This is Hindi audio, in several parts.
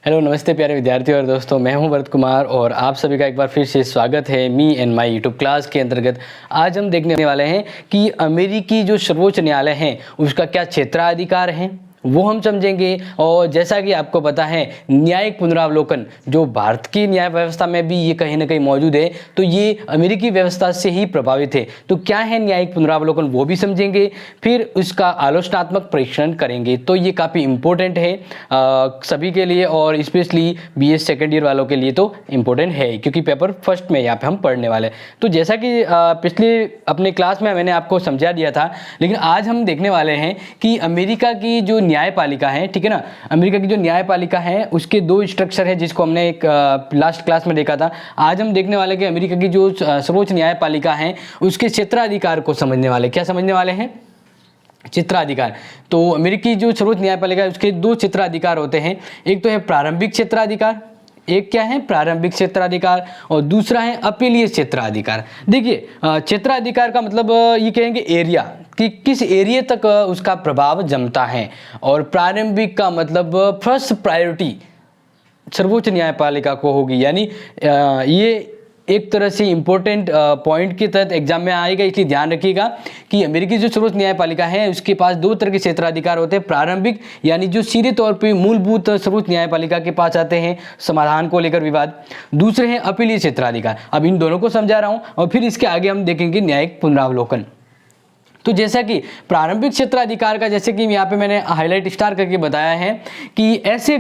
हेलो, नमस्ते प्यारे विद्यार्थियों और दोस्तों। मैं हूं भरत कुमार और आप सभी का एक बार फिर से स्वागत है me and my YouTube class के अंतर्गत। आज हम देखने वाले हैं कि अमेरिकी जो सर्वोच्च न्यायालय है उसका क्या क्षेत्राधिकार है वो हम समझेंगे। और जैसा कि आपको पता है, न्यायिक पुनरावलोकन जो भारत की न्याय व्यवस्था में भी ये कहीं ना कहीं मौजूद है, तो ये अमेरिकी व्यवस्था से ही प्रभावित है। तो क्या है न्यायिक पुनरावलोकन वो भी समझेंगे, फिर उसका आलोचनात्मक परीक्षण करेंगे। तो ये काफ़ी इम्पोर्टेंट है सभी के लिए, और स्पेशली बीएस सेकेंड ईयर वालों के लिए तो इम्पोर्टेंट है, क्योंकि पेपर फर्स्ट में यहाँ पे हम पढ़ने वाले। तो जैसा कि पिछले अपने क्लास में मैंने आपको समझा दिया था, लेकिन आज हम देखने वाले हैं कि अमेरिका की जो न्यायपालिका है, ठीक है ना, अमेरिका की जो न्यायपालिका है उसके दो स्ट्रक्चर है जिसको हमने एक लास्ट क्लास में देखा था। आज हम देखने वाले कि अमेरिका की जो सर्वोच्च न्यायपालिका है उसके क्षेत्राधिकार को समझने वाले। क्या समझने वाले हैं? क्षेत्राधिकार। तो अमेरिकी जो सर्वोच्च न्यायपालिका है उसके दो क्षेत्राधिकार होते हैं। एक तो है प्रारंभिक क्षेत्राधिकार, एक क्या है प्रारंभिक क्षेत्राधिकार, और दूसरा है अपीलीय क्षेत्राधिकार। देखिए, क्षेत्राधिकार का मतलब ये कहेंगे एरिया, कि किस एरिया तक उसका प्रभाव जमता है, और प्रारंभिक का मतलब फर्स्ट प्रायोरिटी सर्वोच्च न्यायपालिका को होगी। यानी ये एक तरह से इंपॉर्टेंट पॉइंट के तहत एग्जाम में आएगा, इसलिए ध्यान रखिएगा कि अमेरिकी जो सर्वोच्च न्यायपालिका है उसके पास दो तरह के क्षेत्राधिकार होते हैं। प्रारंभिक यानी जो सीधे तौर पे मूलभूत सर्वोच्च न्यायपालिका के पास आते हैं समाधान को लेकर विवाद। दूसरे हैं अपीलीय क्षेत्राधिकार। अब इन दोनों को समझा रहा हूँ और फिर इसके आगे हम देखेंगे न्यायिक पुनरावलोकन। तो जैसा कि प्रारंभिक क्षेत्राधिकार का, जैसे कि यहाँ पे मैंने हाईलाइट स्टार करके बताया है कि ऐसे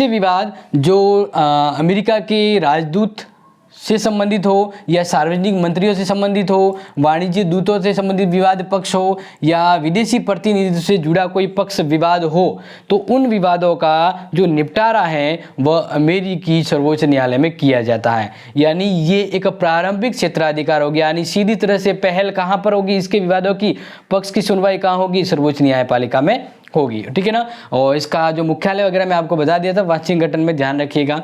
विवाद जो अमेरिका के राजदूत से संबंधित हो, या सार्वजनिक मंत्रियों से संबंधित हो, वाणिज्य दूतों से संबंधित विवाद पक्ष हो, या विदेशी प्रतिनिधित्व से जुड़ा कोई पक्ष विवाद हो, तो उन विवादों का जो निपटारा है वह अमेरिकी सर्वोच्च न्यायालय में किया जाता है। यानी ये एक प्रारंभिक क्षेत्राधिकार हो गया। यानी सीधी तरह से पहल कहाँ पर होगी इसके विवादों की, पक्ष की सुनवाई कहाँ होगी? सर्वोच्च न्यायपालिका में होगी, ठीक है ना। और इसका जो मुख्यालय वगैरह मैं आपको बता दिया था वाशिंगटन में, ध्यान रखिएगा।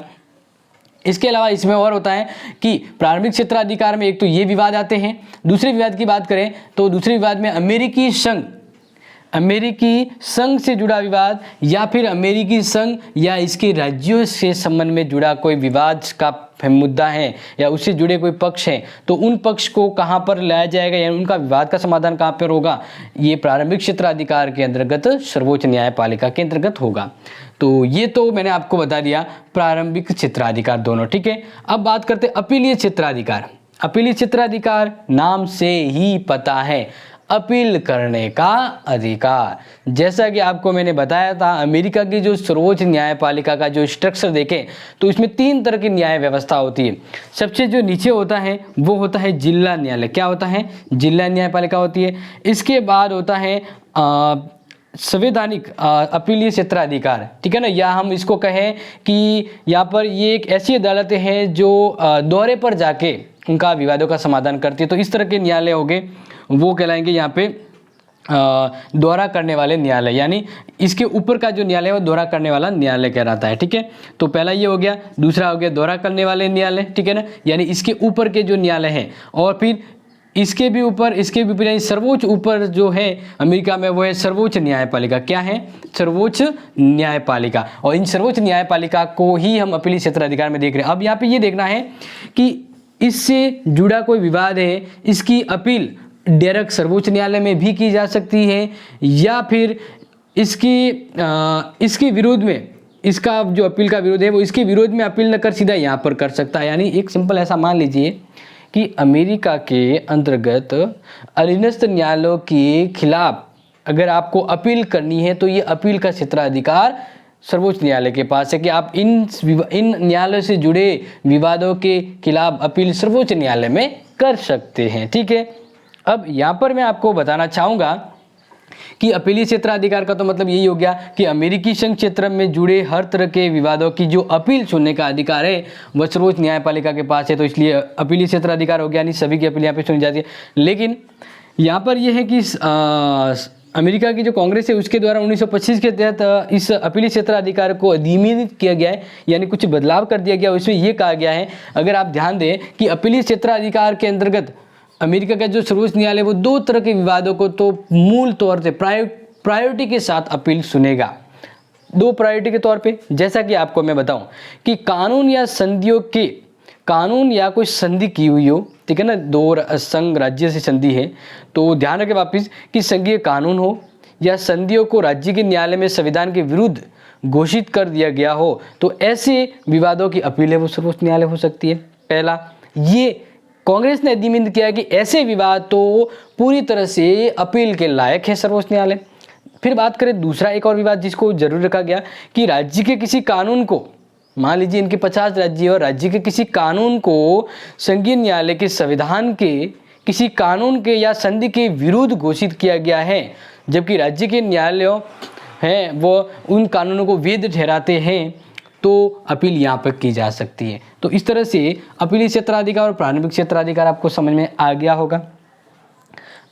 इसके अलावा इसमें और होता है कि प्रारंभिक क्षेत्राधिकार में एक तो ये विवाद आते हैं। दूसरे विवाद की बात करें तो दूसरे विवाद में अमेरिकी संघ से जुड़ा विवाद, या फिर अमेरिकी संघ या इसके राज्यों से संबंध में जुड़ा कोई विवाद का मुद्दा है, या उससे जुड़े कोई पक्ष हैं, तो उन पक्ष को कहाँ पर लाया जाएगा, यानी उनका विवाद का समाधान कहाँ पर होगा? ये प्रारंभिक क्षेत्राधिकार के अंतर्गत सर्वोच्च न्यायपालिका के अंतर्गत होगा। तो ये तो मैंने आपको बता दिया प्रारंभिक क्षेत्राधिकार दोनों, ठीक है। अब बात करते हैं अपीलीय क्षेत्राधिकार। अपीलीय क्षेत्राधिकार नाम से ही पता है, अपील करने का अधिकार। जैसा कि आपको मैंने बताया था, अमेरिका की जो सर्वोच्च न्यायपालिका का जो स्ट्रक्चर देखें तो इसमें तीन तरह की न्याय व्यवस्था होती है। सबसे जो नीचे होता है वो होता है जिला न्यायालय। क्या होता है? जिला न्यायपालिका होती है। इसके बाद होता है संवैधानिक अपीलीय क्षेत्राधिकार, ठीक है ना, या हम इसको कहें कि यहाँ पर ये एक ऐसी अदालत है जो दौरे पर जाके उनका विवादों का समाधान करती है। तो इस तरह के न्यायालय हो गए, वो कहलाएंगे यहाँ पे दौरा करने वाले न्यायालय। यानी इसके ऊपर का जो न्यायालय है वो दौरा करने वाला न्यायालय कहलाता है, ठीक है। तो पहला ये हो गया। दूसरा हो गया दौरा करने वाले न्यायालय, ठीक है ना, यानी इसके ऊपर के जो न्यायालय हैं। और फिर इसके भी ऊपर यानी सर्वोच्च ऊपर जो है अमेरिका में वो है सर्वोच्च न्यायपालिका। क्या है? सर्वोच्च न्यायपालिका। और इन सर्वोच्च न्यायपालिका को ही हम अपीलीय क्षेत्राधिकार में देख रहे हैं। अब यहाँ पे ये देखना है कि इससे जुड़ा कोई विवाद है, इसकी अपील डायरेक्ट सर्वोच्च न्यायालय में भी की जा सकती है, या फिर इसके विरोध में, इसका जो अपील का विरोध है वो इसके विरोध में अपील न कर सीधा यहाँ पर कर सकता है। यानी एक सिंपल ऐसा मान लीजिए कि अमेरिका के अंतर्गत अधीनस्थ न्यायालयों के खिलाफ अगर आपको अपील करनी है तो ये अपील का क्षेत्राधिकार सर्वोच्च न्यायालय के पास है कि आप इन न्यायालय से जुड़े विवादों के खिलाफ अपील सर्वोच्च न्यायालय में कर सकते हैं, ठीक है। अब यहाँ पर मैं आपको बताना चाहूँगा कि अपीलीय क्षेत्राधिकार का तो मतलब यही हो गया कि अमेरिकी संघ क्षेत्र में जुड़े हर तरह के विवादों की जो अपील सुनने का अधिकार है वह सर्वोच्च न्यायपालिका के पास है। तो इसलिए अपीलीय क्षेत्राधिकार हो गया, यानी सभी की अपील यहाँ पे सुनी जाती है। लेकिन यहाँ पर यह है कि अमेरिका की जो कांग्रेस है उसके द्वारा 1925 के तहत इस अपीलीय क्षेत्राधिकार को अधिनियमित किया गया है, यानी कुछ बदलाव कर दिया गया। उसमें यह कहा गया है, अगर आप ध्यान दें कि अपीलीय क्षेत्राधिकार के अंतर्गत अमेरिका का जो सर्वोच्च न्यायालय वो दो तरह के विवादों को तो मूल तौर से प्रायोरिटी के साथ अपील सुनेगा। दो प्रायोरिटी के तौर पे। जैसा कि आपको मैं बताऊं कि कानून या कोई संधि की हुई हो, ठीक है ना, दो संघ राज्य से संधि है, तो ध्यान रखें वापिस कि संघीय कानून हो या संधियों को राज्य के न्यायालय में संविधान के विरुद्ध घोषित कर दिया गया हो, तो ऐसे विवादों की अपील है वो सर्वोच्च न्यायालय हो सकती है। पहला, ये कांग्रेस ने अधिनियम किया कि ऐसे विवाद तो पूरी तरह से अपील के लायक है सर्वोच्च न्यायालय। फिर बात करें दूसरा एक और विवाद जिसको जरूर रखा गया कि राज्य के किसी कानून को, मान लीजिए इनके 50 राज्य और राज्य के किसी कानून को संघीय न्यायालय के संविधान के किसी कानून के या संधि के विरुद्ध घोषित किया गया है, जबकि राज्य के न्यायालयों हैं वो उन कानूनों को वैध ठहराते हैं, तो अपील यहाँ पर की जा सकती है। तो इस तरह से अपीली क्षेत्राधिकार और प्रारंभिक क्षेत्राधिकार आपको समझ में आ गया होगा।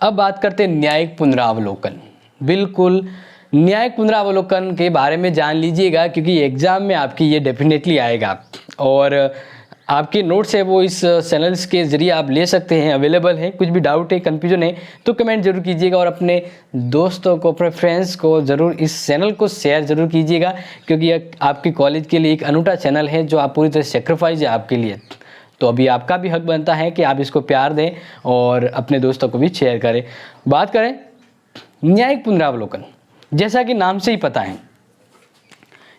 अब बात करते हैं न्यायिक पुनरावलोकन। बिल्कुल न्यायिक पुनरावलोकन के बारे में जान लीजिएगा, क्योंकि एग्जाम में आपकी ये डेफिनेटली आएगा और आपके नोट्स है वो इस चैनल्स के जरिए आप ले सकते हैं, अवेलेबल है। कुछ भी डाउट है, कन्फ्यूजन है तो कमेंट जरूर कीजिएगा और अपने दोस्तों को, अपने फ्रेंड्स को ज़रूर इस चैनल को शेयर ज़रूर कीजिएगा, क्योंकि यह आपके कॉलेज के लिए एक अनूठा चैनल है जो आप पूरी तरह सेक्रीफाइस है आपके लिए। तो अभी आपका भी हक बनता है कि आप इसको प्यार दें और अपने दोस्तों को भी शेयर करें। बात करें न्यायिक पुनरावलोकन, जैसा कि नाम से ही पता है,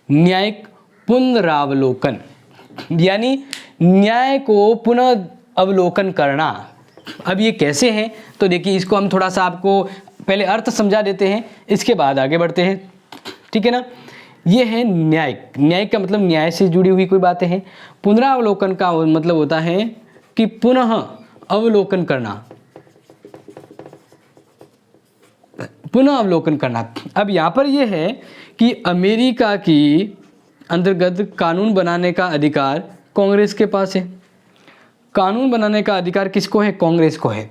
न्यायिक पुनरावलोकन यानी न्याय को पुनः अवलोकन करना। अब ये कैसे है, तो देखिए इसको हम थोड़ा सा आपको पहले अर्थ समझा देते हैं, इसके बाद आगे बढ़ते हैं, ठीक है ना। ये है न्यायिक। न्यायिक का मतलब न्याय से जुड़ी हुई कोई बातें हैं। पुनरावलोकन का मतलब होता है कि पुनः अवलोकन करना, पुनः अवलोकन करना। अब यहाँ पर यह है कि अमेरिका की अंतर्गत कानून बनाने का अधिकार कांग्रेस के पास है। कानून बनाने का अधिकार किसको है? कांग्रेस को है।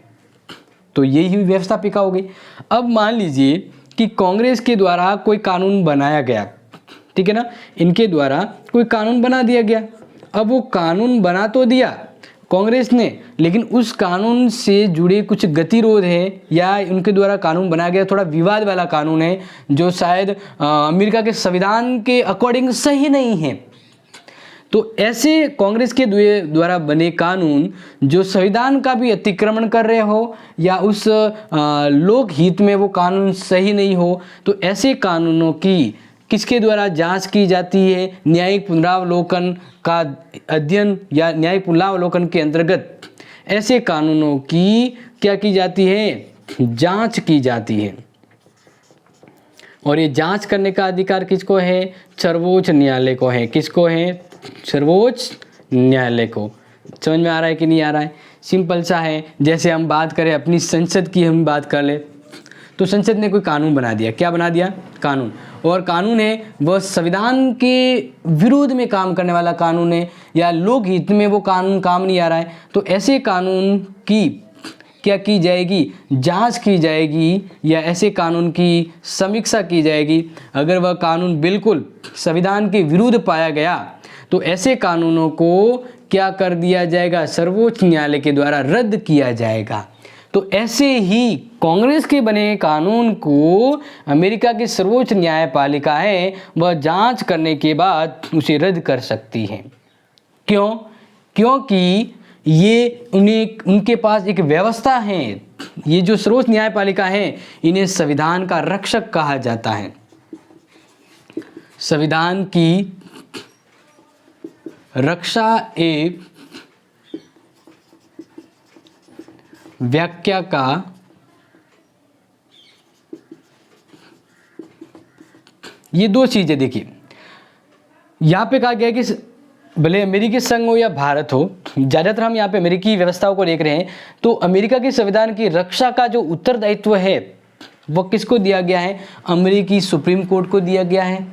तो यही व्यवस्थापिका हो गई। अब मान लीजिए कि कांग्रेस के द्वारा कोई कानून बनाया गया, ठीक है ना, इनके द्वारा कोई कानून बना दिया गया। अब वो कानून बना तो दिया कांग्रेस ने, लेकिन उस कानून से जुड़े कुछ गतिरोध है या उनके द्वारा कानून बनाया गया थोड़ा विवाद वाला कानून है जो शायद अमेरिका के संविधान के अकॉर्डिंग सही नहीं है। तो ऐसे कांग्रेस के द्वारा बने कानून जो संविधान का भी अतिक्रमण कर रहे हो या उस लोक हित में वो कानून सही नहीं हो, तो ऐसे कानूनों की किसके द्वारा जांच की जाती है? न्यायिक पुनरावलोकन का अध्ययन या न्यायिक पुनरावलोकन के अंतर्गत ऐसे कानूनों की क्या की जाती है? जांच की जाती है। और ये जांच करने का अधिकार किसको है? सर्वोच्च न्यायालय को है। किसको है? सर्वोच्च न्यायालय को। समझ में आ रहा है कि नहीं आ रहा है? सिंपल सा है। जैसे हम बात करें अपनी संसद की, हम बात कर ले तो संसद ने कोई कानून बना दिया। क्या बना दिया? कानून। और कानून है वह संविधान के विरोध में काम करने वाला कानून है या लोक हित में वो कानून काम नहीं आ रहा है, तो ऐसे कानून की क्या की जाएगी? जांच की जाएगी या ऐसे कानून की समीक्षा की जाएगी। अगर वह कानून बिल्कुल संविधान के विरुद्ध पाया गया तो ऐसे कानूनों को क्या कर दिया जाएगा? सर्वोच्च न्यायालय के द्वारा रद्द किया जाएगा। तो ऐसे ही कांग्रेस के बने कानून को अमेरिका की सर्वोच्च न्यायपालिका है वह जांच करने के बाद उसे रद्द कर सकती है। क्यों? क्योंकि ये उनके पास एक व्यवस्था है। ये जो सर्वोच्च न्यायपालिका है इन्हें संविधान का रक्षक कहा जाता है। संविधान की रक्षा एवं व्याख्या का ये दो चीजें देखिए, यहां पे कहा गया है कि भले अमेरिकी संघ हो या भारत हो, ज़्यादातर हम यहाँ पे अमेरिकी व्यवस्थाओं को देख रहे हैं, तो अमेरिका के संविधान की रक्षा का जो उत्तरदायित्व है वह किसको दिया गया है? अमेरिकी सुप्रीम कोर्ट को दिया गया है।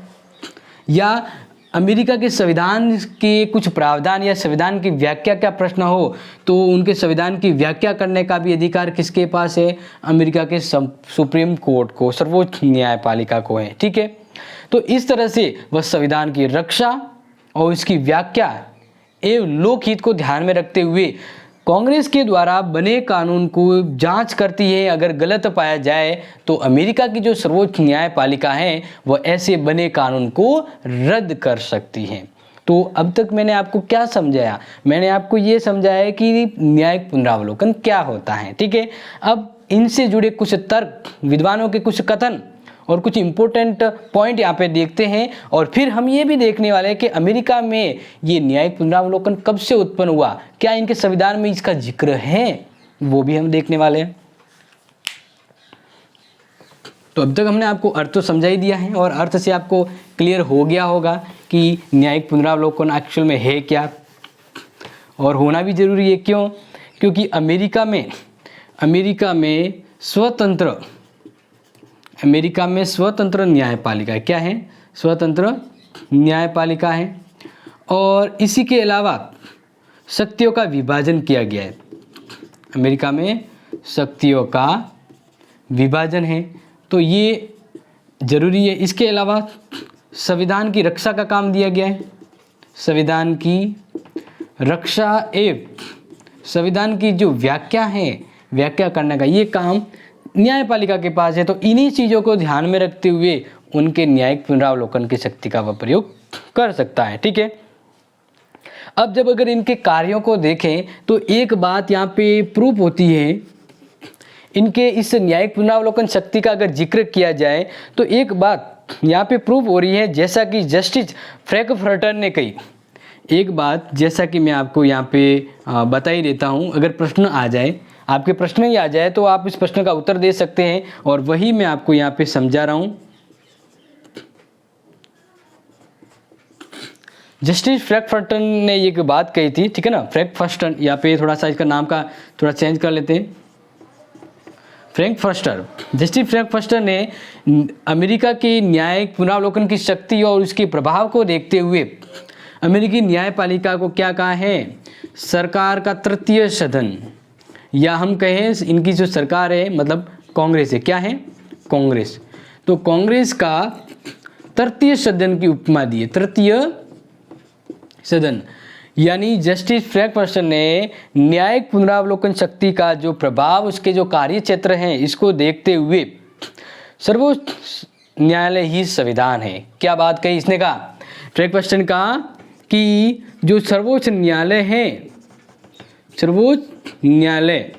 या अमेरिका के संविधान के कुछ प्रावधान या संविधान की व्याख्या का प्रश्न हो तो उनके संविधान की व्याख्या करने का भी अधिकार किसके पास है? अमेरिका के सुप्रीम कोर्ट को, सर्वोच्च न्यायपालिका को है। ठीक है, तो इस तरह से वह संविधान की रक्षा और इसकी व्याख्या एवं लोकहित को ध्यान में रखते हुए कांग्रेस के द्वारा बने कानून को जांच करती है। अगर गलत पाया जाए तो अमेरिका की जो सर्वोच्च न्यायपालिका है वह ऐसे बने कानून को रद्द कर सकती है। तो अब तक मैंने आपको क्या समझाया? मैंने आपको ये समझाया कि न्यायिक पुनरावलोकन क्या होता है, ठीक है। अब इनसे जुड़े कुछ तर्क, विद्वानों के कुछ कथन और कुछ इंपॉर्टेंट पॉइंट यहाँ पे देखते हैं, और फिर हम ये भी देखने वाले हैं कि अमेरिका में ये न्यायिक पुनरावलोकन कब से उत्पन्न हुआ, क्या इनके संविधान में इसका जिक्र है, वो भी हम देखने वाले हैं। तो अब तक हमने आपको अर्थ तो समझा ही दिया है, और अर्थ से आपको क्लियर हो गया होगा कि न्यायिक पुनरावलोकन एक्चुअल में है क्या, और होना भी जरूरी है। क्यों? क्योंकि अमेरिका में स्वतंत्र न्यायपालिका है। क्या है? स्वतंत्र न्यायपालिका है, और इसी के अलावा शक्तियों का विभाजन किया गया है। अमेरिका में शक्तियों का विभाजन है, तो ये जरूरी है। इसके अलावा संविधान की रक्षा का काम दिया गया है। संविधान की रक्षा एवं संविधान की जो व्याख्या है, व्याख्या करने का ये काम न्यायपालिका के पास है। तो इन्हीं चीज़ों को ध्यान में रखते हुए उनके न्यायिक पुनरावलोकन की शक्ति का वह प्रयोग कर सकता है, ठीक है। अब जब अगर इनके कार्यों को देखें तो एक बात यहाँ पे प्रूफ होती है, इनके इस न्यायिक पुनरावलोकन शक्ति का अगर जिक्र किया जाए तो एक बात यहाँ पे प्रूफ हो रही है, जैसा कि जस्टिस फ्रैंकफर्टर ने कही। एक बात जैसा कि मैं आपको यहाँ पे बता ही देता हूँ, अगर प्रश्न आ जाए, आपके प्रश्न ही आ जाए तो आप इस प्रश्न का उत्तर दे सकते हैं, और वही मैं आपको यहाँ पे समझा रहा हूँ। जस्टिस फ्रैंकफर्टर ने एक बात कही थी, ठीक है ना। फ्रैंकफर्टर, यहाँ पे थोड़ा सा इसका नाम का थोड़ा चेंज कर लेते हैं। फ्रैंकफर्टर, जस्टिस फ्रैंकफर्टर ने अमेरिका की न्यायिक पुनरावलोकन की शक्ति और उसके प्रभाव को देखते हुए अमेरिकी न्यायपालिका को क्या कहा है? सरकार का तृतीय सदन, या हम कहें इनकी जो सरकार है मतलब कांग्रेस है। क्या है? कांग्रेस। तो कांग्रेस का तृतीय सदन की उपमा दी है, तृतीय सदन। यानी जस्टिस फ्रैंकफर्टर ने न्यायिक पुनरावलोकन शक्ति का जो प्रभाव, उसके जो कार्य क्षेत्र हैं, इसको देखते हुए सर्वोच्च न्यायालय ही संविधान है। क्या बात कही इसने? कहा, फ्रैंकफर्टर ने कहा कि जो सर्वोच्च न्यायालय है, सर्वोच्च न्यायालय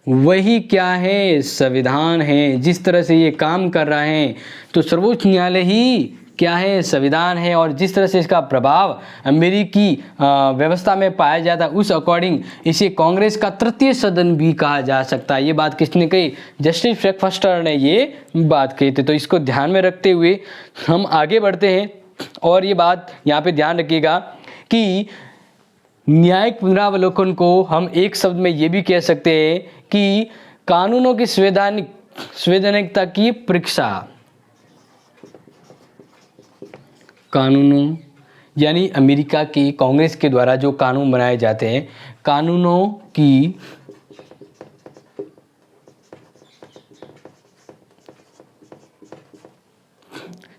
वही क्या है? संविधान है। जिस तरह से ये काम कर रहा है तो सर्वोच्च न्यायालय ही क्या है? संविधान है। और जिस तरह से इसका प्रभाव अमेरिकी व्यवस्था में पाया जाता है, उस अकॉर्डिंग इसे कांग्रेस का तृतीय सदन भी कहा जा सकता है। ये बात किसने कही? जस्टिस फ्रैंकफर्टर ने ये बात कही थी। तो इसको ध्यान में रखते हुए हम आगे बढ़ते हैं, और ये बात यहाँ पे ध्यान रखिएगा कि न्यायिक पुनरावलोकन को हम एक शब्द में ये भी कह सकते हैं कि कानूनों की संवैधानिकता की परीक्षा। कानूनों यानी अमेरिका की कांग्रेस के द्वारा जो कानून बनाए जाते हैं, कानूनों की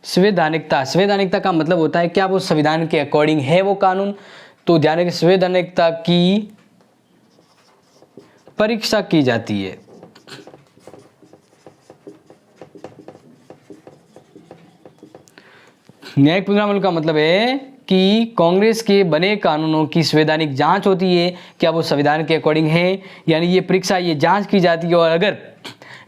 संवैधानिकता। संवैधानिकता का मतलब होता है क्या वो संविधान के अकॉर्डिंग है वो कानून। तो ध्यान रखिए, संवैधानिकता की परीक्षा की जाती है। न्यायिक पुनरावलोकन का मतलब है कि कांग्रेस के बने कानूनों की संवैधानिक जांच होती है, क्या वो संविधान के अकॉर्डिंग है। यानी ये परीक्षा, ये जांच की जाती है, और अगर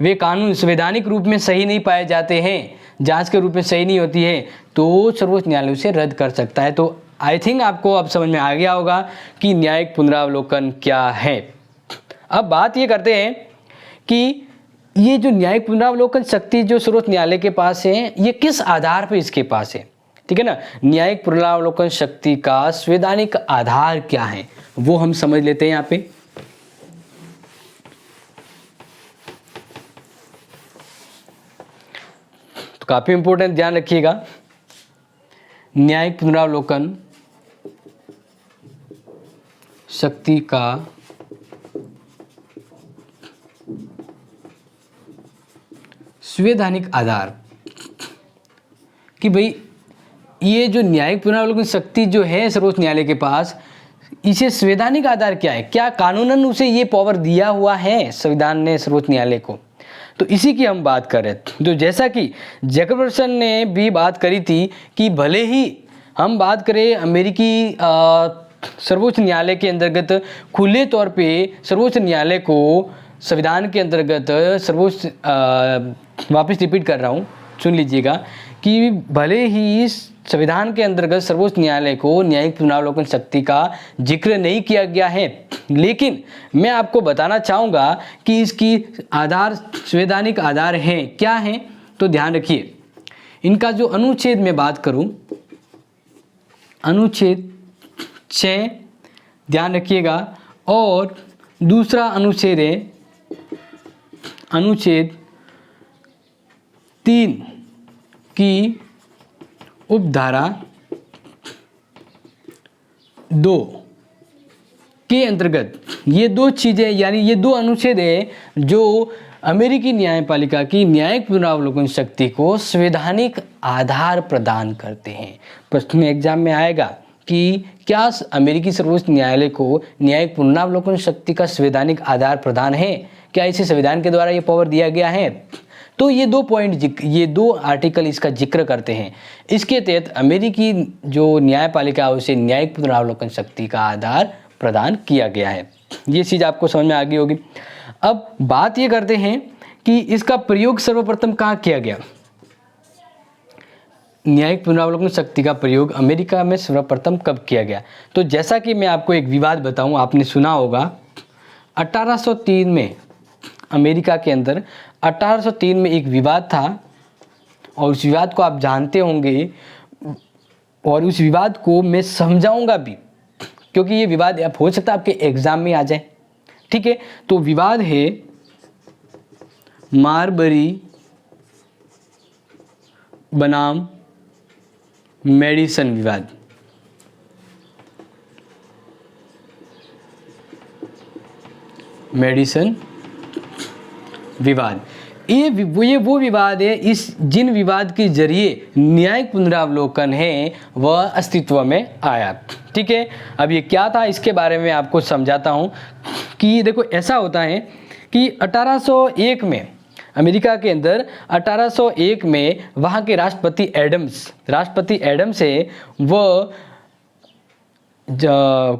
वे कानून संवैधानिक रूप में सही नहीं पाए जाते हैं, जांच के रूप में सही नहीं होती है, तो सर्वोच्च न्यायालय उसे रद्द कर सकता है। तो आई थिंक आपको अब समझ में आ गया होगा कि न्यायिक पुनरावलोकन क्या है। अब बात ये करते हैं कि ये जो न्यायिक पुनरावलोकन शक्ति जो सर्वोच्च न्यायालय के पास है, ये किस आधार पर इसके पास है, ठीक है ना। न्यायिक पुनरावलोकन शक्ति का संवैधानिक आधार क्या है वो हम समझ लेते हैं यहाँ पे। तो काफी इंपॉर्टेंट, ध्यान रखिएगा। न्यायिक पुनरावलोकन शक्ति का संवैधानिक आधार, कि भाई ये जो न्यायिक पुनरावलोकन शक्ति जो है सर्वोच्च न्यायालय के पास, इसे संवैधानिक आधार क्या है, क्या कानूनन उसे ये पावर दिया हुआ है संविधान ने सर्वोच्च न्यायालय को, तो इसी की हम बात कर रहे थे। तो जैसा कि जैकबर्सन ने भी बात करी थी कि भले ही हम बात करें अमेरिकी सर्वोच्च न्यायालय के अंतर्गत खुले तौर पे सर्वोच्च न्यायालय को संविधान के अंतर्गत सर्वोच्च वापस रिपीट कर रहा हूँ, सुन लीजिएगा कि भले ही इस संविधान के अंतर्गत सर्वोच्च न्यायालय को न्यायिक पुनरावलोकन शक्ति का जिक्र नहीं किया गया है, लेकिन मैं आपको बताना चाहूँगा कि इसकी आधार संवैधानिक आधार हैं क्या हैं। तो ध्यान रखिए, इनका जो अनुच्छेद में बात करूँ, अनुच्छेद 6 ध्यान रखिएगा, और दूसरा अनुच्छेद है अनुच्छेद 3 की उपधारा 2 के अंतर्गत ये दो चीज़ें, यानी ये दो अनुच्छेद है जो अमेरिकी न्यायपालिका की न्यायिक पुनरावलोकन शक्ति को संवैधानिक आधार प्रदान करते हैं। प्रश्न में एग्जाम में आएगा कि क्या अमेरिकी सर्वोच्च न्यायालय को न्यायिक पुनरावलोकन शक्ति का संवैधानिक आधार प्रदान है, क्या इसे संविधान के द्वारा ये पावर दिया गया है। तो ये दो पॉइंट, ये दो आर्टिकल इसका जिक्र करते हैं। इसके तहत अमेरिकी जो न्यायपालिका है उसे न्यायिक पुनरावलोकन शक्ति का आधार प्रदान किया गया है। ये चीज़ आपको समझ में आ गई होगी। अब बात ये करते हैं कि इसका प्रयोग सर्वप्रथम कहाँ किया गया। न्यायिक पुनरावलोकन शक्ति का प्रयोग अमेरिका में सर्वप्रथम कब किया गया। तो जैसा कि मैं आपको एक विवाद बताऊं, आपने सुना होगा 1803 में अमेरिका के अंदर 1803 में एक विवाद था, और उस विवाद को आप जानते होंगे, और उस विवाद को मैं समझाऊंगा भी, क्योंकि ये विवाद आप हो सकता है आपके एग्जाम में आ जाए। ठीक है, तो विवाद है मारबरी बनाम मेडिसन विवाद। मेडिसन विवाद, ये वो विवाद है इस जिन विवाद के जरिए न्यायिक पुनरावलोकन है वह अस्तित्व में आया। ठीक है, अब ये क्या था इसके बारे में आपको समझाता हूँ कि देखो ऐसा होता है कि 1801 में अमेरिका के अंदर 1801 में वहाँ के राष्ट्रपति एडम्स है, वह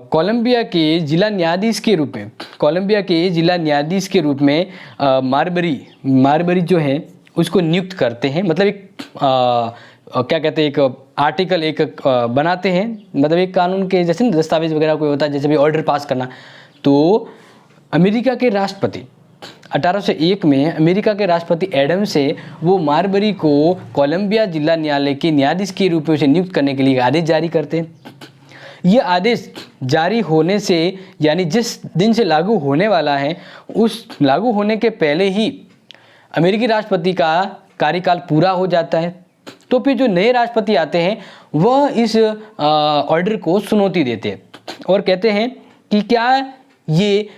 कोलंबिया के जिला न्यायाधीश के रूप में मारबरी जो है उसको नियुक्त करते हैं। मतलब एक क्या कहते हैं, एक आर्टिकल एक बनाते हैं, मतलब एक कानून के जैसे दस्तावेज वगैरह कोई होता है, जैसे भी ऑर्डर पास करना। तो अमेरिका के राष्ट्रपति 1801 में अमेरिका के राष्ट्रपति एडम्स से वो मारबरी को कोलंबिया जिला न्यायालय के न्यायाधीश के रूप में उसे नियुक्त करने के लिए आदेश जारी करते हैं। ये आदेश जारी होने से, यानी जिस दिन से लागू होने वाला है, उस लागू होने के पहले ही अमेरिकी राष्ट्रपति का कार्यकाल पूरा हो जाता है। तो फिर जो नए राष्ट्रपति आते हैं वह इस ऑर्डर को चुनौती देते हैं और कहते हैं कि क्या ये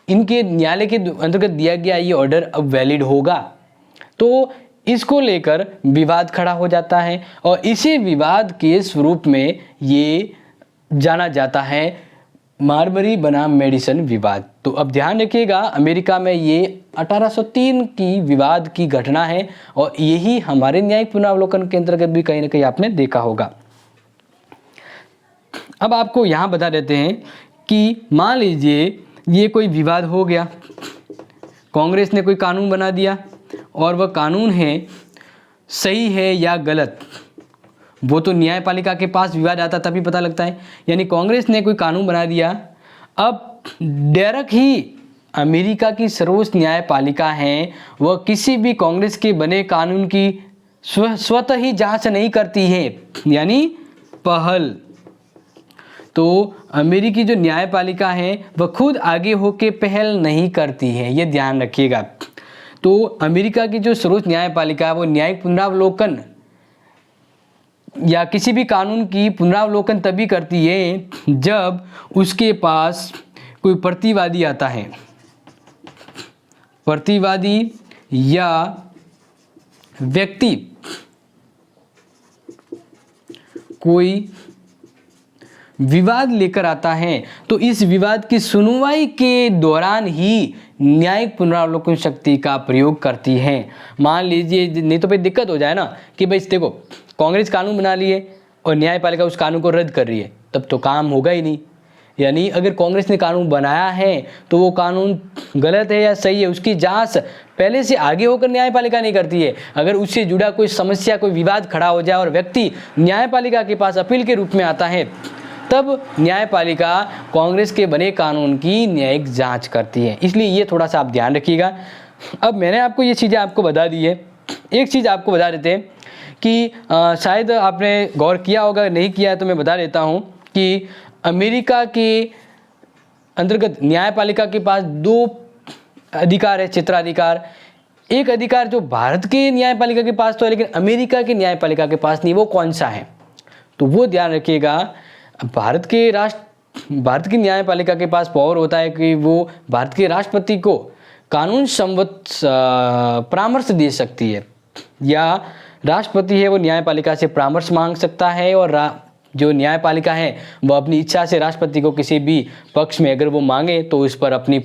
इनके न्यायालय के अंतर्गत दिया गया ये ऑर्डर अब वैलिड होगा। तो इसको लेकर विवाद खड़ा हो जाता है, और इसी विवाद के स्वरूप में ये जाना जाता है मारबरी बनाम मेडिसन विवाद। तो अब ध्यान रखिएगा, अमेरिका में ये 1803 की विवाद की घटना है, और यही हमारे न्यायिक पुनरावलोकन के अंतर्गत भी कहीं ना कहीं आपने देखा होगा। अब आपको यहाँ बता देते हैं कि मान लीजिए ये कोई विवाद हो गया, कांग्रेस ने कोई कानून बना दिया, और वह कानून है सही है या गलत, वो तो न्यायपालिका के पास विवाद आता तभी पता लगता है। यानी कांग्रेस ने कोई कानून बना दिया, अब डायरेक्ट ही अमेरिका की सर्वोच्च न्यायपालिका है वह किसी भी कांग्रेस के बने कानून की स्वतः ही जांच नहीं करती है, यानी पहल। तो अमेरिकी जो न्यायपालिका है वह खुद आगे होके पहल नहीं करती है, ये ध्यान रखिएगा। तो अमेरिका की जो सर्वोच्च न्यायपालिका है वो न्यायिक पुनरावलोकन या किसी भी कानून की पुनरावलोकन तभी करती है जब उसके पास कोई प्रतिवादी आता है, प्रतिवादी या व्यक्ति कोई विवाद लेकर आता है तो इस विवाद की सुनवाई के दौरान ही न्यायिक पुनरावलोकन शक्ति का प्रयोग करती है। मान लीजिए नहीं तो फिर दिक्कत हो जाए ना कि भाई देखो कांग्रेस कानून बना लिए और न्यायपालिका उस कानून को रद्द कर रही है, तब तो काम होगा ही नहीं। यानी अगर कांग्रेस ने कानून बनाया है तो वो कानून गलत है या सही है उसकी जांच पहले से आगे होकर न्यायपालिका नहीं करती है। अगर उससे जुड़ा कोई समस्या कोई विवाद खड़ा हो जाए और व्यक्ति न्यायपालिका के पास अपील के रूप में आता है तब न्यायपालिका कांग्रेस के बने कानून की न्यायिक जांच करती है। इसलिए ये थोड़ा सा आप ध्यान रखिएगा। अब मैंने आपको ये चीज़ें आपको बता दी है। एक चीज़ आपको बता देते हैं कि शायद आपने गौर किया होगा, नहीं किया है तो मैं बता देता हूँ कि अमेरिका के अंतर्गत न्यायपालिका के पास 2 अधिकार है, क्षेत्राधिकार। एक अधिकार जो भारत के न्यायपालिका के पास तो है लेकिन अमेरिका की न्यायपालिका के पास नहीं, वो कौन सा है तो वो ध्यान रखिएगा। भारत की न्यायपालिका के पास पावर होता है कि वो भारत के राष्ट्रपति को कानून संबंध परामर्श दे सकती है, या राष्ट्रपति है वो न्यायपालिका से परामर्श मांग सकता है और जो न्यायपालिका है वो अपनी इच्छा से राष्ट्रपति को किसी भी पक्ष में अगर वो मांगे तो इस पर अपनी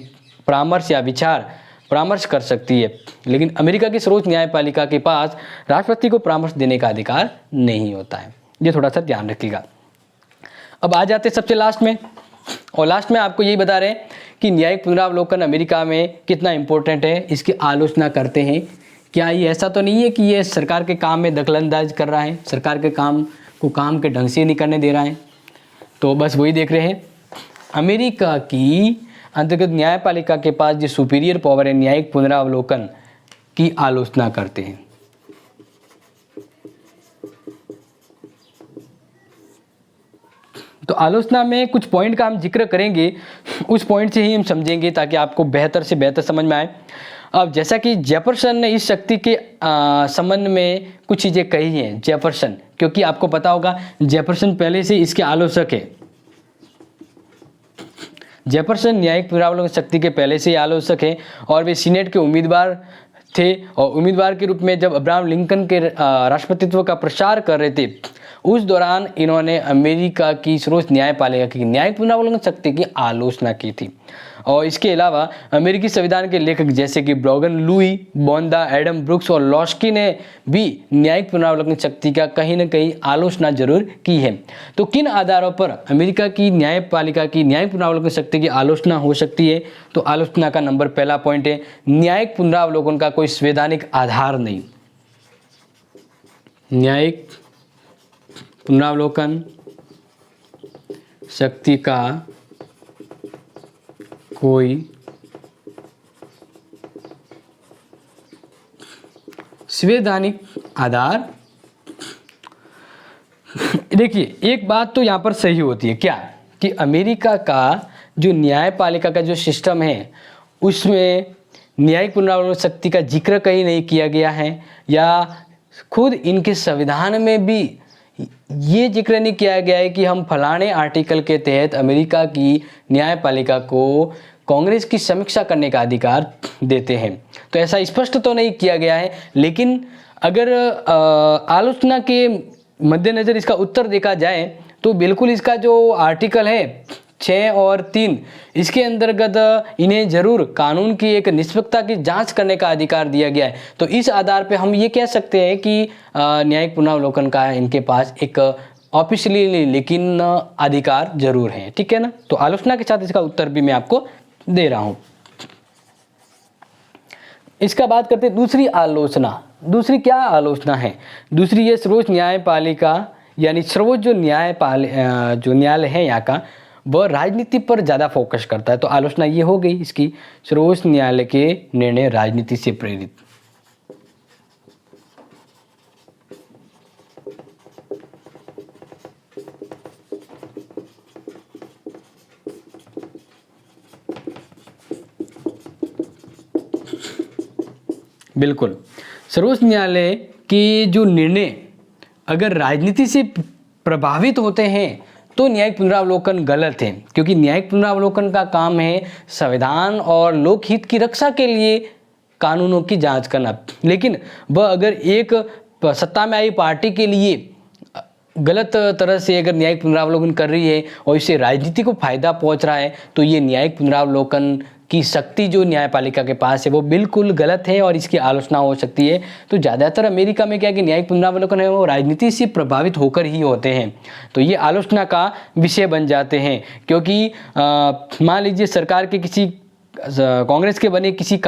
परामर्श या विचार परामर्श कर सकती है। लेकिन अमेरिका की सर्वोच्च न्यायपालिका के पास राष्ट्रपति को परामर्श देने का अधिकार नहीं होता है। ये थोड़ा सा ध्यान रखिएगा। अब आ जाते सबसे लास्ट में, और लास्ट में आपको यही बता रहे हैं कि न्यायिक पुनरावलोकन अमेरिका में कितना इंपॉर्टेंट है, इसकी आलोचना करते हैं। क्या ये ऐसा तो नहीं है कि ये सरकार के काम में दखलंदाज कर रहा है, सरकार के काम को काम के ढंग से नहीं करने दे रहा है? तो बस वही देख रहे हैं। अमेरिका की अंतर्गत न्यायपालिका के पास जो सुपीरियर पावर है न्यायिक पुनरावलोकन की आलोचना करते हैं। तो आलोचना में कुछ पॉइंट का हम जिक्र करेंगे, उस पॉइंट से ही हम समझेंगे ताकि आपको बेहतर से बेहतर समझ में आए। अब जैसा कि जेफरसन ने इस शक्ति के संबंध में कुछ चीज़ें कही हैं, जेफरसन, क्योंकि आपको पता होगा जेफरसन पहले से इसके आलोचक है। जेफरसन न्यायिक पुनरावलोकन शक्ति के पहले से ही आलोचक है और वे सीनेट के उम्मीदवार थे, और उम्मीदवार के रूप में जब अब्राहम लिंकन के राष्ट्रपतित्व का प्रचार कर रहे थे उस दौरान इन्होंने अमेरिका की सर्वोच्च न्यायपालिका की न्यायिक पुनरावलोकन शक्ति की आलोचना की थी। और इसके अलावा अमेरिकी संविधान के लेखक जैसे कि ब्रॉगन लुई, बोंदा, एडम ब्रुक्स और लॉस्की ने भी न्यायिक पुनरावलोकन शक्ति का कहीं न कहीं आलोचना जरूर की है। तो किन आधारों पर अमेरिका की न्यायपालिका की न्यायिक पुनरावलोकन शक्ति की आलोचना हो सकती है? तो आलोचना का नंबर पहला पॉइंट है न्यायिक पुनरावलोकन का कोई संवैधानिक आधार नहीं। न्यायिक पुनरावलोकन शक्ति का कोई संवैधानिक आधार। देखिए एक बात तो यहाँ पर सही होती है, क्या कि अमेरिका का जो न्यायपालिका का जो सिस्टम है उसमें न्यायिक पुनरावलोकन शक्ति का जिक्र कहीं नहीं किया गया है, या खुद इनके संविधान में भी ये जिक्र नहीं किया गया है कि हम फलाने आर्टिकल के तहत अमेरिका की न्यायपालिका को कांग्रेस की समीक्षा करने का अधिकार देते हैं। तो ऐसा स्पष्ट तो नहीं किया गया है, लेकिन अगर आलोचना के मद्देनज़र इसका उत्तर देखा जाए तो बिल्कुल इसका जो आर्टिकल है 6 और 3 इसके अंतर्गत इन्हें जरूर कानून की एक निष्पक्षता की जांच करने का अधिकार दिया गया है। तो इस आधार पे हम ये कह सकते हैं कि न्यायिक पुनरावलोकन का इनके पास एक ऑफिशियली लेकिन अधिकार जरूर है, ठीक है ना। तो आलोचना के साथ इसका उत्तर भी मैं आपको दे रहा हूँ। इसका बात करते हैं दूसरी आलोचना। दूसरी क्या आलोचना है? दूसरी ये सर्वोच्च न्यायपालिका यानी सर्वोच्च जो न्यायालय है यहाँ का वह राजनीति पर ज़्यादा फोकस करता है। तो आलोचना ये हो गई इसकी, सर्वोच्च न्यायालय के निर्णय राजनीति से प्रेरित। बिल्कुल, सर्वोच्च न्यायालय के जो निर्णय अगर राजनीति से प्रभावित होते हैं तो न्यायिक पुनरावलोकन गलत है, क्योंकि न्यायिक पुनरावलोकन का काम है संविधान और लोकहित की रक्षा के लिए कानूनों की जांच करना। लेकिन वह अगर एक सत्ता में आई पार्टी के लिए गलत तरह से अगर न्यायिक पुनरावलोकन कर रही है और इससे राजनीति को फायदा पहुंच रहा है, तो ये न्यायिक पुनरावलोकन की शक्ति जो न्यायपालिका के पास है वो बिल्कुल गलत है और इसकी आलोचना हो सकती है। तो ज़्यादातर अमेरिका में क्या है कि न्यायिक पुनरावलोकन है वो राजनीति से प्रभावित होकर ही होते हैं, तो ये आलोचना का विषय बन जाते हैं। क्योंकि मान लीजिए सरकार के किसी कांग्रेस के बने किसी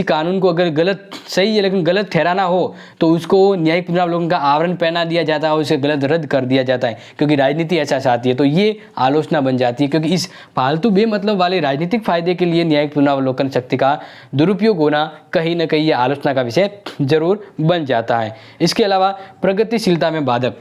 कानून को अगर गलत सही है लेकिन गलत ठहराना हो तो उसको न्यायिक पुनरावलोकन का आवरण पहना दिया जाता है और उसे गलत रद्द कर दिया जाता है, क्योंकि राजनीति ऐसा चाहती है। तो ये आलोचना बन जाती है, क्योंकि इस फालतू बेमतलब वाले राजनीतिक फायदे के लिए न्यायिक पुनरावलोकन शक्ति का दुरुपयोग होना कहीं ना कहीं ये आलोचना का विषय जरूर बन जाता है। इसके अलावा प्रगतिशीलता में बाधक,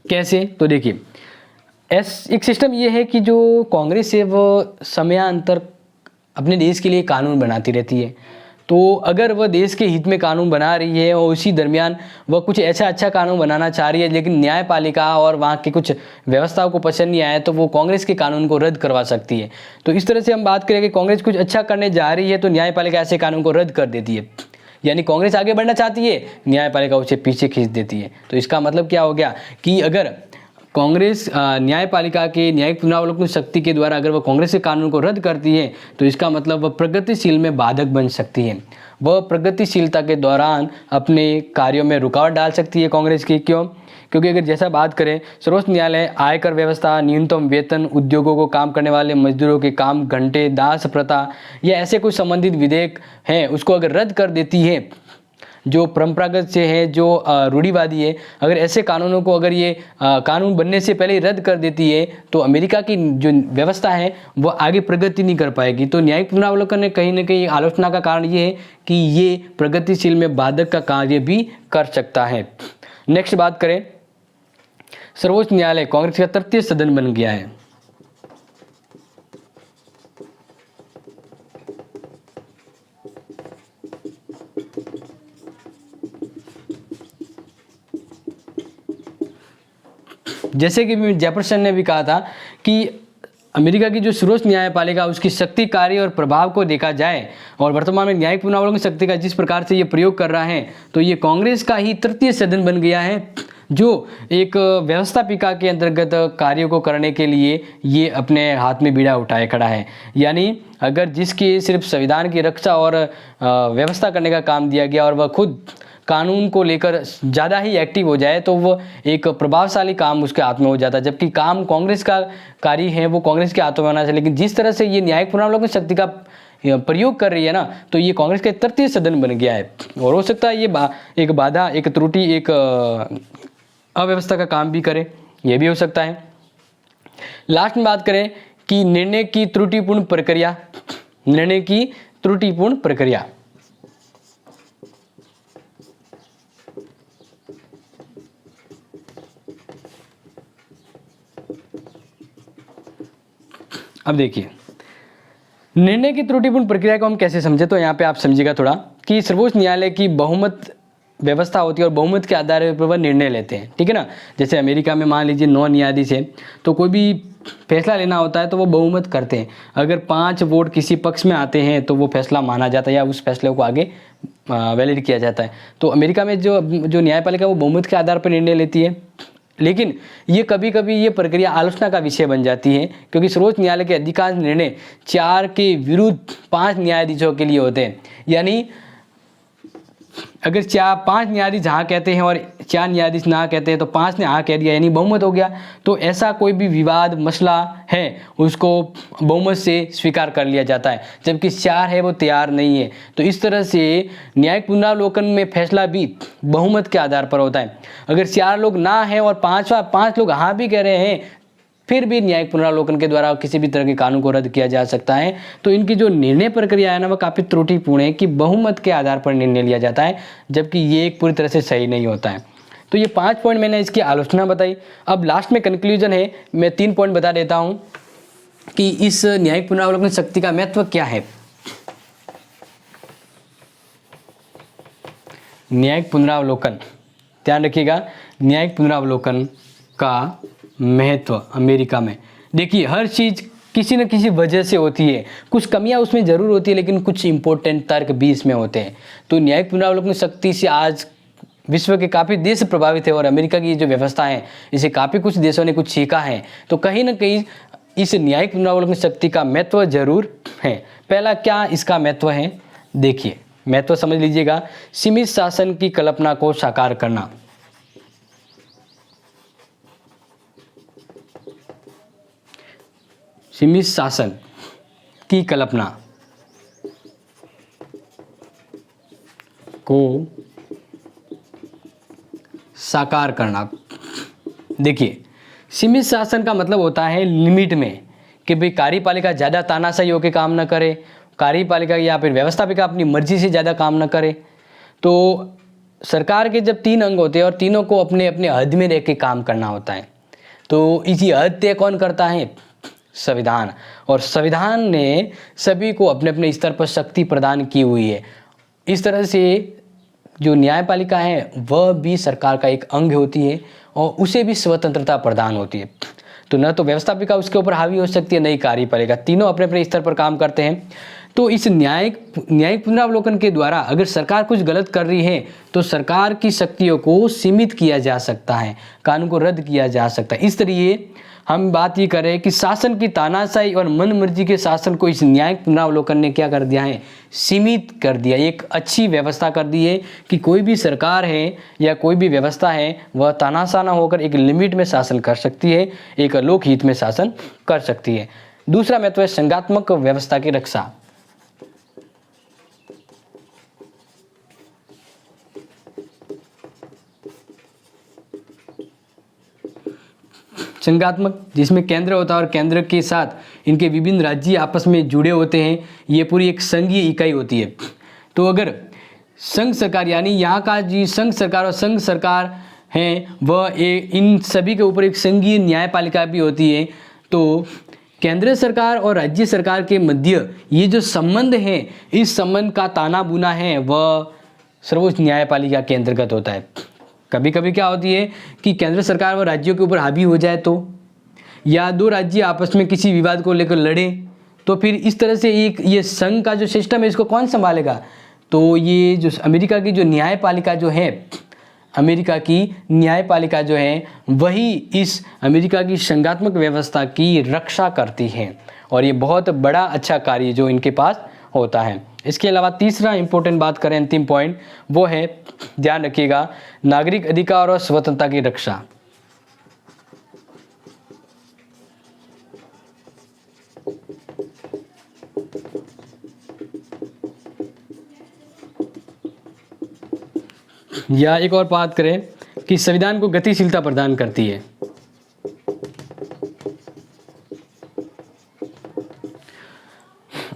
कैसे? तो देखिए एक सिस्टम ये है कि जो कांग्रेस है वो समयांतर अपने देश के लिए कानून बनाती रहती है। तो अगर वह देश के हित में कानून बना रही है और उसी दरमियान वह कुछ ऐसा अच्छा कानून बनाना चाह रही है लेकिन न्यायपालिका और वहाँ के कुछ व्यवस्थाओं को पसंद नहीं आया, तो वो कांग्रेस के कानून को रद्द करवा सकती है। तो इस तरह से हम बात करें कि कांग्रेस कुछ अच्छा करने जा रही है तो न्यायपालिका ऐसे कानून को रद्द कर देती है, यानी कांग्रेस आगे बढ़ना चाहती है, न्यायपालिका उसे पीछे खींच देती है। तो इसका मतलब क्या हो गया कि अगर कांग्रेस न्यायपालिका के न्यायिक पुनरावलोकन शक्ति के द्वारा अगर वह कांग्रेस के कानून को रद्द करती है तो इसका मतलब वह प्रगतिशील में बाधक बन सकती है। वह प्रगतिशीलता के दौरान अपने कार्यों में रुकावट डाल सकती है कांग्रेस की। क्यों? क्योंकि अगर जैसा बात करें सर्वोच्च न्यायालय आयकर व्यवस्था, न्यूनतम वेतन, उद्योगों को काम करने वाले मजदूरों के काम घंटे, दास प्रथा या ऐसे कुछ संबंधित विधेयक हैं उसको अगर रद्द कर देती है जो परंपरागत से है, जो रूढ़िवादी है, अगर ऐसे कानूनों को अगर ये कानून बनने से पहले ही रद्द कर देती है तो अमेरिका की जो व्यवस्था है वो आगे प्रगति नहीं कर पाएगी। तो न्यायिक पुनरावलोकन ने कहीं ना कहीं आलोचना का कारण ये है कि ये प्रगतिशील में बाधक का कार्य भी कर सकता है। नेक्स्ट बात करें, सर्वोच्च न्यायालय कांग्रेस का तृतीय सदन बन गया है। जैसे कि जेफरसन ने भी कहा था कि अमेरिका की जो सर्वोच्च न्यायपालिका उसकी शक्ति, कार्य और प्रभाव को देखा जाए और वर्तमान में न्यायिक पुनरावलोकन शक्ति का जिस प्रकार से ये प्रयोग कर रहा है तो ये कांग्रेस का ही तृतीय सदन बन गया है, जो एक व्यवस्थापिका के अंतर्गत कार्यों को करने के लिए ये अपने हाथ में बीड़ा उठाए खड़ा है। यानी अगर जिसकी सिर्फ संविधान की रक्षा और व्यवस्था करने का काम दिया गया और वह खुद कानून को लेकर ज़्यादा ही एक्टिव हो जाए तो वो एक प्रभावशाली काम उसके हाथ में हो जाता है, जबकि काम कांग्रेस का कार्य है वो कांग्रेस के हाथों में होना चाहिए। लेकिन जिस तरह से ये न्यायिक पुनरावलोकन शक्ति का प्रयोग कर रही है ना, तो ये कांग्रेस का तृतीय सदन बन गया है और हो सकता है ये एक बाधा, एक त्रुटि, एक अव्यवस्था का काम भी करे, ये भी हो सकता है। लास्ट में बात करें कि निर्णय की त्रुटिपूर्ण प्रक्रिया, निर्णय की त्रुटिपूर्ण प्रक्रिया। अब देखिए निर्णय की त्रुटिपूर्ण प्रक्रिया को हम कैसे समझे, तो यहाँ पे आप समझिएगा थोड़ा कि सर्वोच्च न्यायालय की बहुमत व्यवस्था होती है और बहुमत के आधार पर वह निर्णय लेते हैं, ठीक है ना। जैसे अमेरिका में मान लीजिए 9 न्यायाधीश है तो कोई भी फैसला लेना होता है तो वो बहुमत करते हैं। अगर 5 वोट किसी पक्ष में आते हैं तो वो फैसला माना जाता है या उस फैसले को आगे वैलिड किया जाता है। तो अमेरिका में जो न्यायपालिका वो बहुमत के आधार पर निर्णय लेती है, लेकिन ये कभी कभी ये प्रक्रिया आलोचना का विषय बन जाती है, क्योंकि सर्वोच्च न्यायालय के अधिकांश निर्णय 4 के विरुद्ध 5 न्यायाधीशों के लिए होते हैं। यानी अगर 5 न्यायाधीश हाँ कहते हैं और 4 न्यायाधीश ना कहते हैं तो 5 ने हाँ कह दिया, यानी बहुमत हो गया। तो ऐसा कोई भी विवाद मसला है उसको बहुमत से स्वीकार कर लिया जाता है, जबकि 4 है वो तैयार नहीं है। तो इस तरह से न्यायिक पुनरावलोकन में फैसला भी बहुमत के आधार पर होता है। अगर 4 लोग ना है और 5 लोग हाँ भी कह रहे हैं, फिर भी न्यायिक पुनरावलोकन के द्वारा किसी भी तरह के कानून को रद्द किया जा सकता है। तो इनकी जो निर्णय प्रक्रिया है ना, वह काफ़ी त्रुटिपूर्ण है कि बहुमत के आधार पर निर्णय लिया जाता है, जबकि ये एक पूरी तरह से सही नहीं होता है। तो ये 5 पॉइंट मैंने इसकी आलोचना बताई। अब लास्ट में कंक्लूजन है, मैं 3 पॉइंट बता देता हूँ कि इस न्यायिक पुनरावलोकन शक्ति का महत्व क्या है। न्यायिक पुनरावलोकन, ध्यान रखिएगा, न्यायिक पुनरावलोकन का महत्व अमेरिका में देखिए हर चीज़ किसी न किसी वजह से होती है, कुछ कमियां उसमें ज़रूर होती है लेकिन कुछ इंपॉर्टेंट तर्क भी इसमें होते हैं। तो न्यायिक पुनरावलोकन शक्ति से आज विश्व के काफ़ी देश प्रभावित है और अमेरिका की जो व्यवस्था है इसे काफ़ी कुछ देशों ने कुछ सीखा है। तो कहीं ना कहीं इस न्यायिक पुनरावलोकन शक्ति का महत्व जरूर है। पहला क्या इसका महत्व है, देखिए महत्व समझ लीजिएगा। सीमित शासन की कल्पना को साकार करना। सीमित शासन की कल्पना को साकार करना। देखिए सीमित शासन का मतलब होता है लिमिट में, कि भाई कार्यपालिका ज़्यादा तानाशाही होकर काम न करे, कार्यपालिका या फिर व्यवस्थापिका अपनी मर्जी से ज़्यादा काम न करे। तो सरकार के जब 3 अंग होते हैं और तीनों को अपने अपने हद में रह के काम करना होता है। तो इसी हद तय कौन करता है, संविधान। और संविधान ने सभी को अपने अपने स्तर पर शक्ति प्रदान की हुई है। इस तरह से जो न्यायपालिका है वह भी सरकार का एक अंग होती है और उसे भी स्वतंत्रता प्रदान होती है। तो न तो व्यवस्थापिका उसके ऊपर हावी हो सकती है, न ही कार्यपालिका, तीनों अपने अपने स्तर पर काम करते हैं। तो इस न्यायिक पुनरावलोकन के द्वारा अगर सरकार कुछ गलत कर रही है तो सरकार की शक्तियों को सीमित किया जा सकता है, कानून को रद्द किया जा सकता है। इस तरीके हम बात ये करें कि शासन की तानाशाही और मनमर्जी के शासन को इस न्यायिक पुनरावलोकन ने क्या कर दिया है, सीमित कर दिया। एक अच्छी व्यवस्था कर दी है कि कोई भी सरकार है या कोई भी व्यवस्था है वह तानाशाह ना होकर एक लिमिट में शासन कर सकती है, एक लोकहित में शासन कर सकती है। दूसरा महत्व है संघात्मक व्यवस्था की रक्षा। संघात्मक, जिसमें केंद्र होता है और केंद्र के साथ इनके विभिन्न राज्य आपस में जुड़े होते हैं, ये पूरी एक संघीय इकाई होती है। तो अगर संघ सरकार यानी यहाँ का जी संघ सरकार और संघ सरकार हैं वह इन सभी के ऊपर एक संघीय न्यायपालिका भी होती है। तो केंद्र सरकार और राज्य सरकार के मध्य ये जो संबंध है, इस संबंध का ताना बुना है वह सर्वोच्च न्यायपालिका के अंतर्गत होता है। कभी कभी क्या होती है कि केंद्र सरकार व राज्यों के ऊपर हावी हो जाए तो, या 2 राज्य आपस में किसी विवाद को लेकर लड़े, तो फिर इस तरह से एक ये संघ का जो सिस्टम है इसको कौन संभालेगा। तो ये जो अमेरिका की जो न्यायपालिका जो है, अमेरिका की न्यायपालिका जो है वही इस अमेरिका की संघात्मक व्यवस्था की रक्षा करती है और ये बहुत बड़ा अच्छा कार्य जो इनके पास होता है। इसके अलावा तीसरा इंपॉर्टेंट बात करें, अंतिम पॉइंट, वो है ध्यान रखिएगा नागरिक अधिकार और स्वतंत्रता की रक्षा। या एक और बात करें कि संविधान को गतिशीलता प्रदान करती है।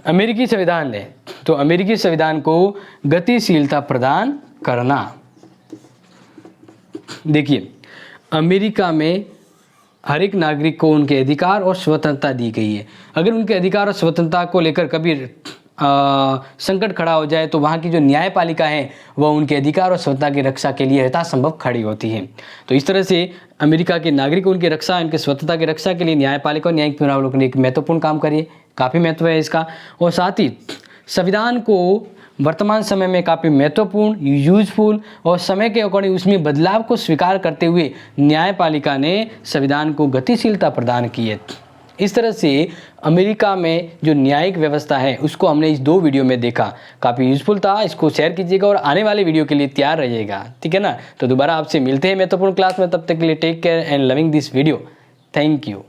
अमेरिकी संविधान ने, तो अमेरिकी संविधान को गतिशीलता प्रदान करना। देखिए अमेरिका में हर एक नागरिक को उनके अधिकार और स्वतंत्रता दी गई है। अगर उनके अधिकार और स्वतंत्रता को लेकर कभी संकट खड़ा हो जाए तो वहाँ की जो न्यायपालिका है वह उनके अधिकार और स्वतंत्रता की रक्षा के लिए यथासंभव खड़ी होती है। तो इस तरह से अमेरिका के नागरिक उनकी रक्षा, उनके स्वतंत्रता की रक्षा के लिए न्यायपालिका और न्यायिक पुनरावलोकन एक महत्वपूर्ण काम करिए, काफ़ी महत्व है इसका। और साथ ही संविधान को वर्तमान समय में काफ़ी महत्वपूर्ण, यूजफुल और समय के अकॉर्डिंग उसमें बदलाव को स्वीकार करते हुए न्यायपालिका ने संविधान को गतिशीलता प्रदान की है। इस तरह से अमेरिका में जो न्यायिक व्यवस्था है उसको हमने इस 2 वीडियो में देखा, काफ़ी यूजफुल था। इसको शेयर कीजिएगा और आने वाले वीडियो के लिए तैयार रहिएगा, ठीक है ना। तो दोबारा आपसे मिलते हैं महत्वपूर्ण क्लास में, तब तक के लिए take care and loving this video. Thank you.